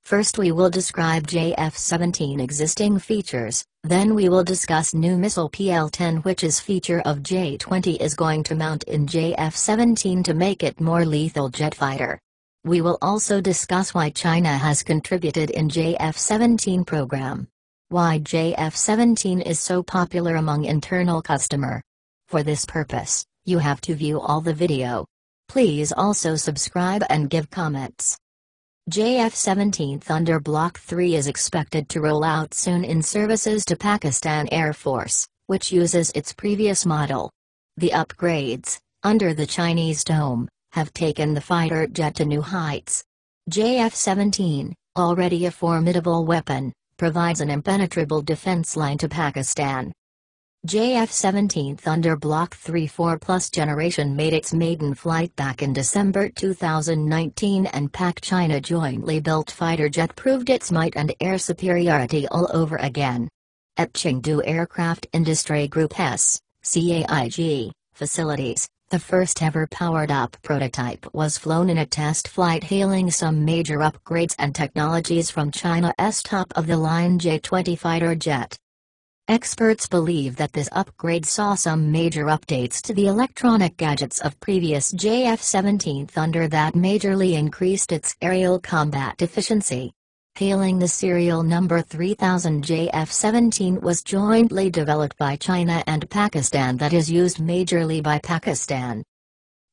First we will describe JF-17 existing features, then we will discuss new missile PL-10 which is feature of J-20 is going to mount in JF-17 to make it more lethal jet fighter. We will also discuss why China has contributed in JF-17 program. Why JF-17 is so popular among internal customer. For this purpose, you have to view all the video. Please also subscribe and give comments. JF-17 Thunder Block 3 is expected to roll out soon in services to Pakistan Air Force, which uses its previous model. The upgrades, under the Chinese dome, have taken the fighter jet to new heights. JF-17, already a formidable weapon, provides an impenetrable defense line to Pakistan. JF-17 Thunder Block 3 4+ generation made its maiden flight back in December 2019 and Pak-China jointly built fighter jet proved its might and air superiority all over again. At Chengdu Aircraft Industry Group's CAIG facilities, the first ever powered-up prototype was flown in a test flight hailing some major upgrades and technologies from China's top-of-the-line J-20 fighter jet. Experts believe that this upgrade saw some major updates to the electronic gadgets of previous JF-17 Thunder that majorly increased its aerial combat efficiency. Hailing the serial number 3000 JF-17 was jointly developed by China and Pakistan that is used majorly by Pakistan.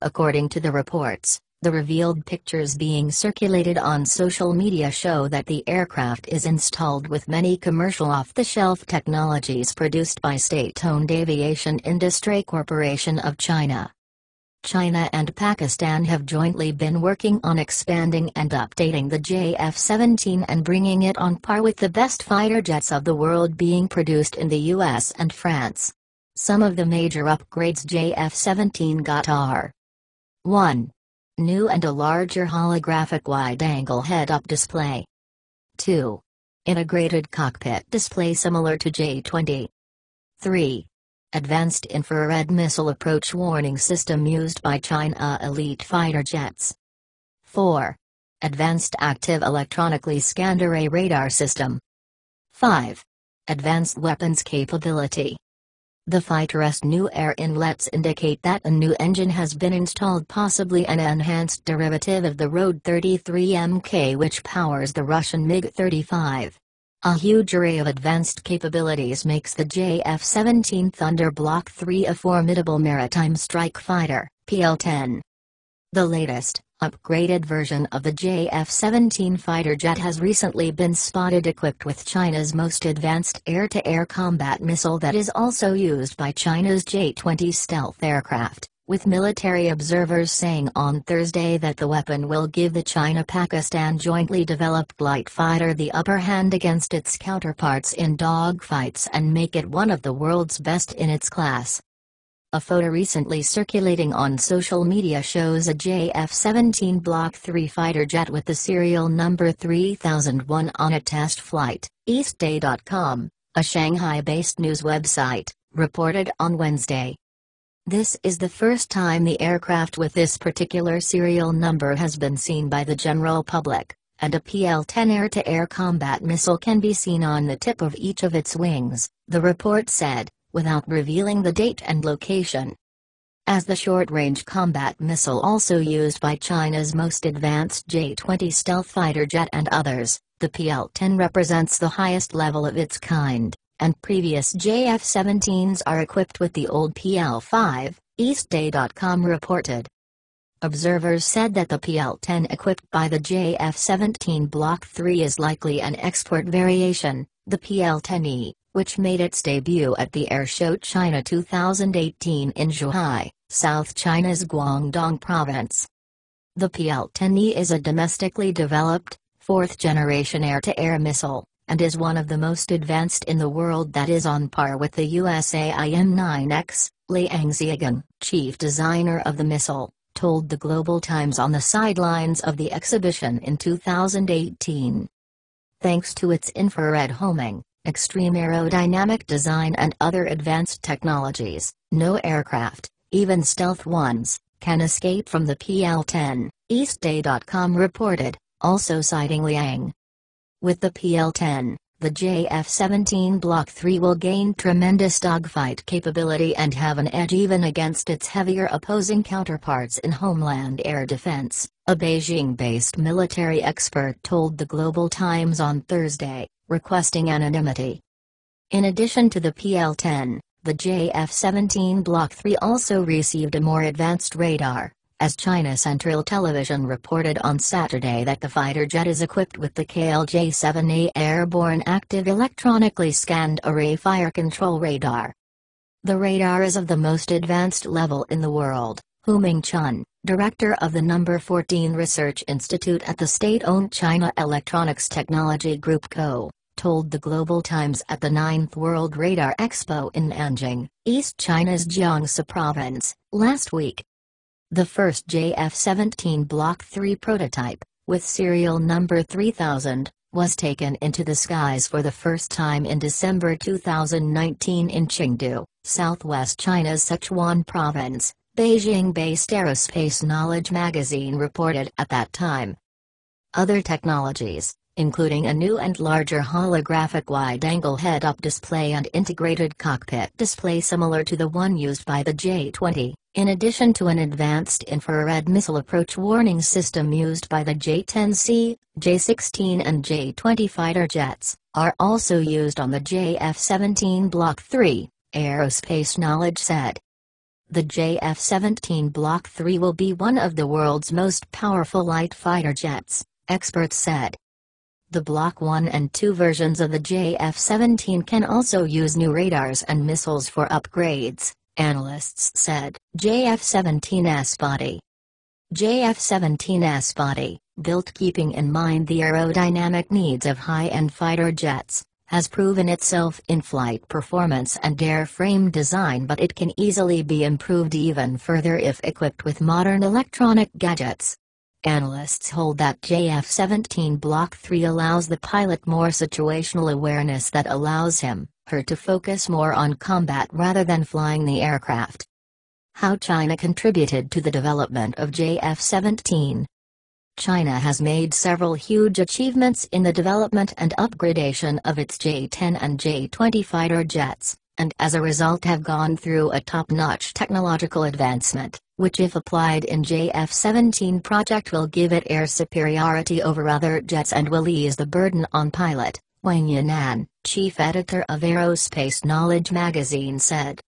According to the reports, the revealed pictures being circulated on social media show that the aircraft is installed with many commercial off-the-shelf technologies produced by state-owned Aviation Industry Corporation of China. China and Pakistan have jointly been working on expanding and updating the JF-17 and bringing it on par with the best fighter jets of the world being produced in the US and France. Some of the major upgrades JF-17 got are: 1. New and a larger holographic wide-angle head-up display. 2. Integrated cockpit display similar to J-20. 3. Advanced infrared missile approach warning system used by China elite fighter jets. 4. Advanced active electronically scanned array radar system. 5. Advanced weapons capability. The fighter's new air inlets indicate that a new engine has been installed, possibly an enhanced derivative of the Rode 33Mk which powers the Russian MiG-35. A huge array of advanced capabilities makes the JF-17 Thunder Block 3 a formidable maritime strike fighter, PL-10. The latest, upgraded version of the JF-17 fighter jet has recently been spotted equipped with China's most advanced air-to-air combat missile that is also used by China's J-20 stealth aircraft, with military observers saying on Thursday that the weapon will give the China-Pakistan jointly developed light fighter the upper hand against its counterparts in dogfights and make it one of the world's best in its class. A photo recently circulating on social media shows a JF-17 Block 3 fighter jet with the serial number 3001 on a test flight, EastDay.com, a Shanghai-based news website, reported on Wednesday. This is the first time the aircraft with this particular serial number has been seen by the general public, and a PL-10 air-to-air combat missile can be seen on the tip of each of its wings, the report said, without revealing the date and location. As the short-range combat missile also used by China's most advanced J-20 stealth fighter jet and others, the PL-10 represents the highest level of its kind, and previous JF-17s are equipped with the old PL-5, EastDay.com reported. Observers said that the PL-10 equipped by the JF-17 Block 3 is likely an export variation, the PL-10E, which made its debut at the Airshow China 2018 in Zhuhai, South China's Guangdong province. The PL-10E is a domestically developed, fourth-generation air-to-air missile, and is one of the most advanced in the world that is on par with the USAIM-9X, Liang Xiaogan, chief designer of the missile, told the Global Times on the sidelines of the exhibition in 2018. Thanks to its infrared homing, extreme aerodynamic design and other advanced technologies, no aircraft, even stealth ones, can escape from the PL-10, EastDay.com reported, also citing Liang. With the PL-10, the JF-17 Block 3 will gain tremendous dogfight capability and have an edge even against its heavier opposing counterparts in homeland air defense, a Beijing-based military expert told the Global Times on Thursday, requesting anonymity. In addition to the PL-10, the JF-17 Block 3 also received a more advanced radar, as China Central Television reported on Saturday that the fighter jet is equipped with the PL-10 airborne active electronically scanned array fire control radar. The radar is of the most advanced level in the world, Hu Mingchun, director of the No. 14 Research Institute at the state-owned China Electronics Technology Group Co., told the Global Times at the 9th World Radar Expo in Nanjing, East China's Jiangsu province, last week. The first JF-17 Block 3 prototype, with serial number 3000, was taken into the skies for the first time in December 2019 in Chengdu, southwest China's Sichuan province, Beijing-based Aerospace Knowledge magazine reported at that time. Other technologies, including a new and larger holographic wide-angle head-up display and integrated cockpit display similar to the one used by the J-20, in addition to an advanced infrared missile approach warning system used by the J-10C, J-16 and J-20 fighter jets, are also used on the JF-17 Block 3, Aerospace Knowledge said. The JF-17 Block 3 will be one of the world's most powerful light fighter jets, experts said. The Block 1 and 2 versions of the JF-17 can also use new radars and missiles for upgrades, analysts said. JF-17's body. JF-17's body, built keeping in mind the aerodynamic needs of high-end fighter jets, has proven itself in flight performance and airframe design, but it can easily be improved even further if equipped with modern electronic gadgets. Analysts hold that JF-17 Block 3 allows the pilot more situational awareness that allows her to focus more on combat rather than flying the aircraft. How China contributed to the development of JF-17. China has made several huge achievements in the development and upgradation of its J-10 and J-20 fighter jets, and as a result have gone through a top-notch technological advancement, which if applied in JF-17 project will give it air superiority over other jets and will ease the burden on pilot, Wang Yinan, chief editor of Aerospace Knowledge magazine said.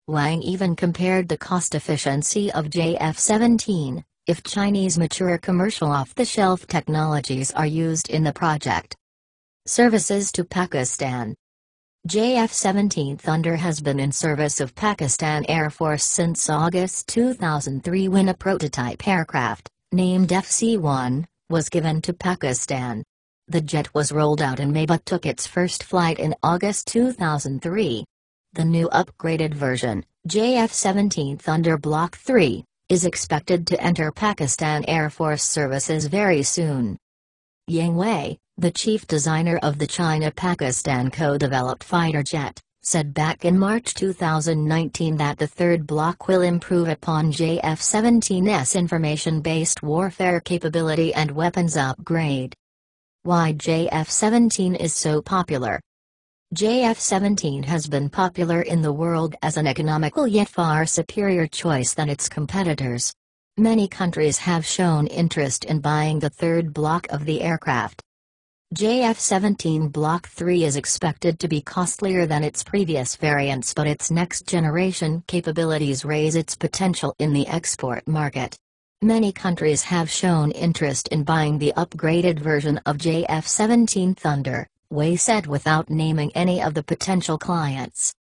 Wang even compared the cost efficiency of JF-17, if Chinese mature commercial off-the-shelf technologies are used in the project. Services to Pakistan. JF-17 Thunder has been in service of Pakistan Air Force since August 2003 when a prototype aircraft, named FC-1, was given to Pakistan. The jet was rolled out in May but took its first flight in August 2003. The new upgraded version, JF-17 Thunder Block 3, is expected to enter Pakistan Air Force services very soon. Yang Wei, the chief designer of the China-Pakistan co-developed fighter jet, said back in March 2019 that the third block will improve upon JF-17's information-based warfare capability and weapons upgrade. Why JF-17 is so popular. JF-17 has been popular in the world as an economical yet far superior choice than its competitors. Many countries have shown interest in buying the third block of the aircraft. JF-17 Block 3 is expected to be costlier than its previous variants, but its next-generation capabilities raise its potential in the export market. Many countries have shown interest in buying the upgraded version of JF-17 Thunder, Wei said without naming any of the potential clients.